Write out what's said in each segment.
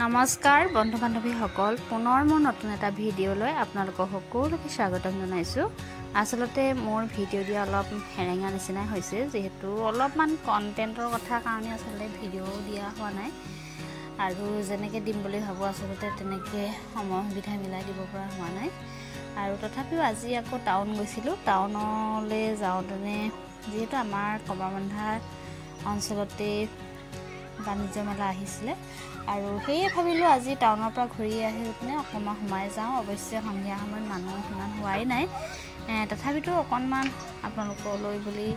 নমস্কাৰ বন্ধু বান্ধৱীসকল, পুনৰ মোৰ নতুন এটা ভিডিঅ'লৈ আপোনালোকক সকলোকে স্বাগতম জনাইছোঁ। আচলতে মোৰ ভিডিঅ' দিয়া অলপ হেৰেঙা নিচিনাই হৈছে, যিহেতু অলপমান কণ্টেণ্টৰ কথা কাৰণে আচলতে ভিডিঅ' দিয়া হোৱা নাই আৰু যেনেকৈ দিম বুলি ভাবোঁ আচলতে তেনেকৈ সময় সুবিধা মিলাই দিব পৰা হোৱা নাই। আৰু তথাপিও আজি আকৌ টাউন গৈছিলোঁ। টাউনলৈ যাওঁতেনে যিহেতু আমাৰ কমাৰবন্ধা অঞ্চলতে বাণিজ্য মেলা আহিছিলে আৰু সেয়ে ভাবিলোঁ আজি টাউনৰ পৰা ঘূৰি আহি পিনে অকণমান সোমাই যাওঁ। অৱশ্যে সন্ধিয়া সময়ত মানুহ সিমান হোৱাই নাই, তথাপিতো অকণমান আপোনালোকলৈ বুলি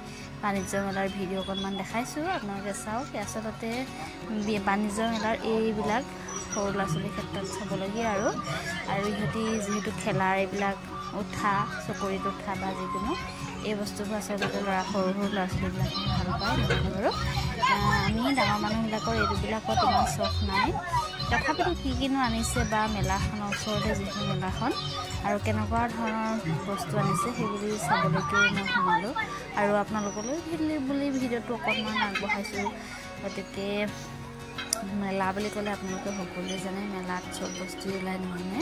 বাণিজ্য মেলাৰ ভিডিঅ' অকণমান দেখাইছোঁ। আপোনালোকে চাওক। আচলতে বাণিজ্য মেলাৰ এইবিলাক সৰু ল'ৰা ছোৱালীৰ ক্ষেত্ৰত চাবলগীয়া আৰু ইহঁতি যিহেতু খেলাৰ এইবিলাক উঠা, চকৰিত উঠা বা যিকোনো এই বস্তুবোৰ আচলতে সৰু ল'ৰা ছোৱালীবিলাকে ভাল পায় নহয় বাৰু। আমি ডাঙৰ মানুহবিলাকৰ এইবিলাকত ইমান চখ নাই। তথাপিতো কিনো আনিছে বা মেলাখনৰ ওচৰতে যিহেতু মেলাখন আৰু কেনেকুৱা ধৰণৰ বস্তু আনিছে সেইবুলি চাবলৈকে মই সোমালোঁ আৰু আপোনালোকলৈ বুলি ভিডিঅ'টো অকণমান আগবঢ়াইছোঁ। গতিকে মেলা বুলি ক'লে আপোনালোকে সকলোৱে জানে, মেলাত চব বস্তুৱে ওলাই নহয়নে।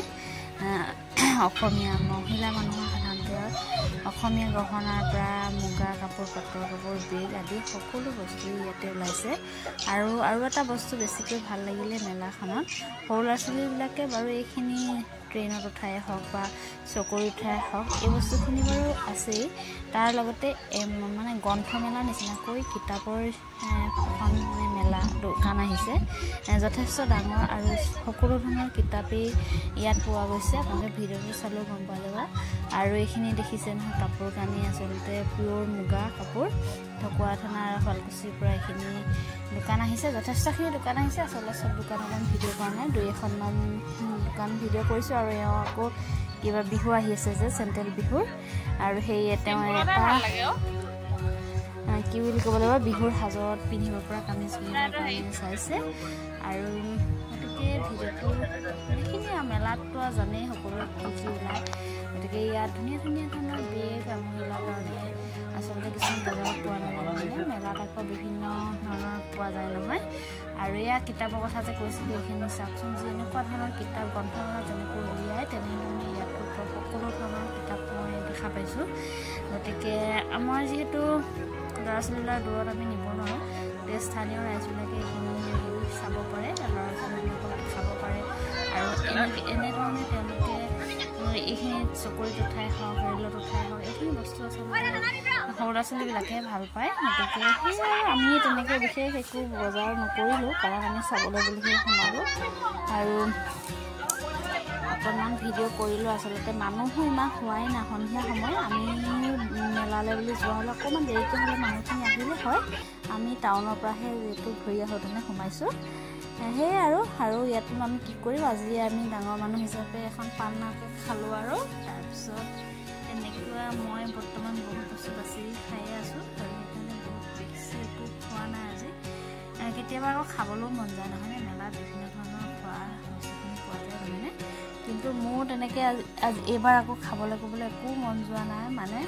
অসমীয়া মহিলা মানুহৰ সাধাৰণতে অসমীয়া গহনাৰ পৰা মুগা কাপোৰ, পাটৰ কাপোৰ, বেগ আদি সকলো বস্তু ইয়াতে ওলাইছে। আৰু এটা বস্তু বেছিকৈ ভাল লাগিলে মেলাখনত, সৰু ল'ৰা ছোৱালীবিলাকে বাৰু এইখিনি ট্ৰেইনত উঠাই হওক বা চকৰি উঠাই হওক এই বস্তুখিনি বাৰু আছেই। তাৰ লগতে মানে গ্ৰন্থমেলাৰ নিচিনাকৈ কিতাপৰ এখন মেলা দোকান আহিছে, যথেষ্ট ডাঙৰ আৰু সকলো ধৰণৰ কিতাপেই ইয়াত পোৱা গৈছে। আপোনালোকে ভিডিঅ'টো চালেও গম পোৱা যাব। আৰু এইখিনি দেখিছে নহয়, কাপোৰ কানি আচলতে পিয়'ৰ মুগা কাপোৰ। ঢকুৱা থানা আৰু শুৱালকুছিৰ পৰা এইখিনি দোকান আহিছে, যথেষ্টখিনি দোকান আহিছে। আচলতে চব দোকান অকণ ভিডিঅ' কৰা নাই, 2-1মান দোকান ভিডিঅ' কৰিছোঁ। আৰু এওঁ আকৌ কিবা বিহু আহি আছে যে চেণ্ট্ৰেল বিহুৰ, আৰু সেয়ে তেওঁ এটা কি বুলি ক'ব লাগিব বিহুৰ সাজত পিন্ধিব পৰা কামিজ চাইছে। আৰু গতিকে ভিডিঅ'টো সেইখিনি মেলাতটো জানেই সকলোৱে কি ওলায়। গতিকে ইয়াত ধুনীয়া ধৰণৰ বেগ মহিলাৰ কাৰণে আচলতে কিছুমান বজাৰত পোৱা নাযায়, মানে মেলাত আকৌ বিভিন্ন ধৰণৰ পোৱা যায় নহয়। আৰু এয়া কিতাপৰ কথা যে কৈছিলোঁ, এইখিনি চাওকচোন, যি এনেকুৱা ধৰণৰ কিতাপ গ্ৰন্থমেলা যেনেকৈ উলিয়ায় তেনেধৰণে ইয়াতো সকলো ধৰণৰ কিতাপ মই দেখা পাইছোঁ। গতিকে আমাৰ যিহেতু ল'ৰা ছোৱালীবিলাক দূৰত আমি নিব নোৱাৰোঁ, গতিকে স্থানীয় ৰাইজবিলাকে এইখিনি চাব পাৰে, ল'ৰা ছোৱালীবিলাকক দেখাব পাৰে। আৰু এনেধৰণে তেওঁলোকে এইখিনি চকৰিত উঠাই হওক, ৰেলত উঠাই হওক, এইখিনি বস্তু আচলতে সৰু ল'ৰা ছোৱালীবিলাকে ভাল পায়। গতিকে সেয়াই আমি তেনেকৈ বিশেষ একো বজাৰ নকৰিলোঁ, কাৰণ আমি চাবলৈ বুলিহে সোমালোঁ আৰু অকণমান ভিডিঅ' কৰিলোঁ। আচলতে মানুহো ইমান হোৱাই নাই, সন্ধিয়া সময় আমি মেলালৈ বুলি যোৱা হ'লে অকণমান দেৰিকৈ হ'লে মানুহখিনি আহিলে হয়। আমি টাউনৰ পৰাহে যিহেতু ঘূৰি আহোঁতেনে সোমাইছোঁ। সেয়াই আৰু ইয়াতো আমি কি কৰিম, আজি আমি ডাঙৰ মানুহ হিচাপে এখন পানাকে খালোঁ। আৰু তাৰপিছত তেনেকুৱা মই বৰ্তমান বহুত বস্তু বাছি খায়ে আছোঁ আৰু সেইকাৰণে বহুত বেছি একো খোৱা নাই আজি। কেতিয়াবা আকৌ খাবলৈও মন যায় নহয়নে, মেলাত বিভিন্ন ধৰণৰ খোৱা বস্তুখিনি পোৱা যায় নহয়নে। কিন্তু মোৰ তেনেকৈ এইবাৰ আকৌ খাবলৈ ক'বলৈ একো মন যোৱা নাই, মানে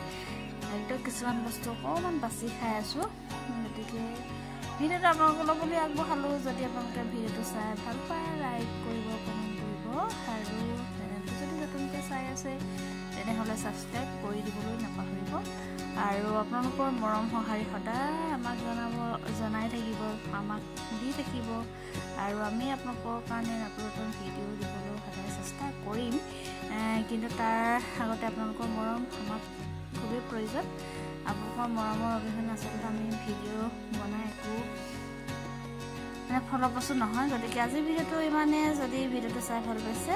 একদম কিছুমান বস্তু অকণমান বাছি খাই আছোঁ। গতিকে ভিডিঅ'টো আপোনালোকৰ বুলি আগবঢ়ালোঁ। যদি আপোনালোকে ভিডিঅ'টো চাই ভাল পায়, লাইক কৰিব, কমেণ্ট কৰিব, আৰু চেনেলটো যদি নতুনকৈ চাই আছে তেনেহ'লে ছাবস্ক্ৰাইব কৰি দিবলৈ নাপাহৰিব। আৰু আপোনালোকৰ মৰম সঁহাৰি সদায় আমাক জনাই থাকিব, আমাক দি থাকিব। আৰু আমি আপোনালোকৰ কাৰণে নতুন ভিডিঅ' দিবলৈ সদায় চেষ্টা কৰিম, কিন্তু তাৰ আগতে আপোনালোকৰ মৰম আমাক খুবেই প্ৰয়োজন। আপোনালোকৰ মৰমৰ অবিহনে আচলতে আমি ভিডিঅ' বনাই একো ফলপ্ৰসূ নহয়। গতিকে আজি ভিডিঅ'টো ইমানে। যদি ভিডিঅ'টো চাই ভাল পাইছে